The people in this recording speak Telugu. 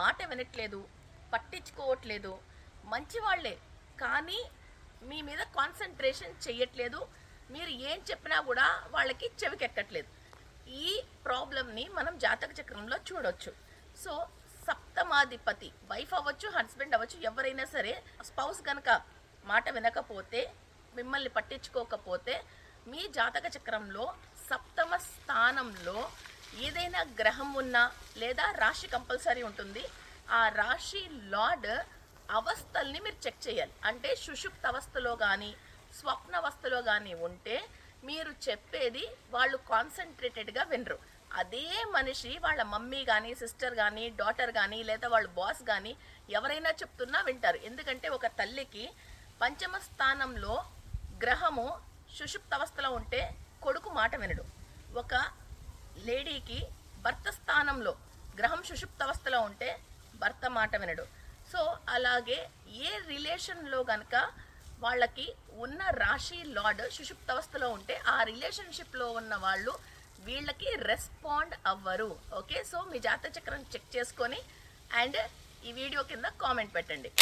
మాట వినట్లేదు, పట్టించుకోవట్లేదు, మంచి వాళ్ళే కానీ మీ మీద కాన్సన్ట్రేషన్ చెయ్యట్లేదు, మీరు ఏం చెప్పినా కూడా వాళ్ళకి చెవికెక్కట్లేదు. ఈ ప్రాబ్లమ్ని మనం జాతక చక్రంలో చూడొచ్చు. సో సప్తమాధిపతి వైఫ్ అవ్వచ్చు, హస్బెండ్ అవ్వచ్చు, ఎవరైనా సరే స్పౌస్ కనుక మాట వినకపోతే, మిమ్మల్ని పట్టించుకోకపోతే, మీ జాతక చక్రంలో సప్తమ స్థానంలో ఏదైనా గ్రహం ఉన్నా లేదా రాశి కంపల్సరీ ఉంటుంది. ఆ రాశి లార్డ్ అవస్థల్ని మీరు చెక్ చేయాలి. అంటే సుషుప్త అవస్థలో కానీ స్వప్న అవస్థలో కానీ ఉంటే మీరు చెప్పేది వాళ్ళు కాన్సన్ట్రేటెడ్గా వినరు. అదే మనిషి వాళ్ళ మమ్మీ కానీ సిస్టర్ కానీ డాటర్ కానీ లేదా వాళ్ళ బాస్ కానీ ఎవరైనా చెప్తున్నా వింటారు. ఎందుకంటే ఒక తల్లికి పంచమ స్థానంలో గ్రహము సుషుప్త అవస్థలో ఉంటే కొడుకు మాట వినడు. ఒక లేడీకి భర్త స్థానంలో గ్రహం సుషుప్త అవస్థలో ఉంటే భర్త మాట వినడు. సో అలాగే ఏ రిలేషన్లో కనుక వాళ్ళకి ఉన్న రాశి లార్డ్ సుషుప్త అవస్థలో ఉంటే ఆ రిలేషన్షిప్లో ఉన్న వాళ్ళు వీళ్ళకి రెస్పాండ్ అవ్వరు. ఓకే, సో మీ జాతక చక్రం చెక్ చేసుకొని అండ్ ఈ వీడియో కింద కామెంట్ పెట్టండి.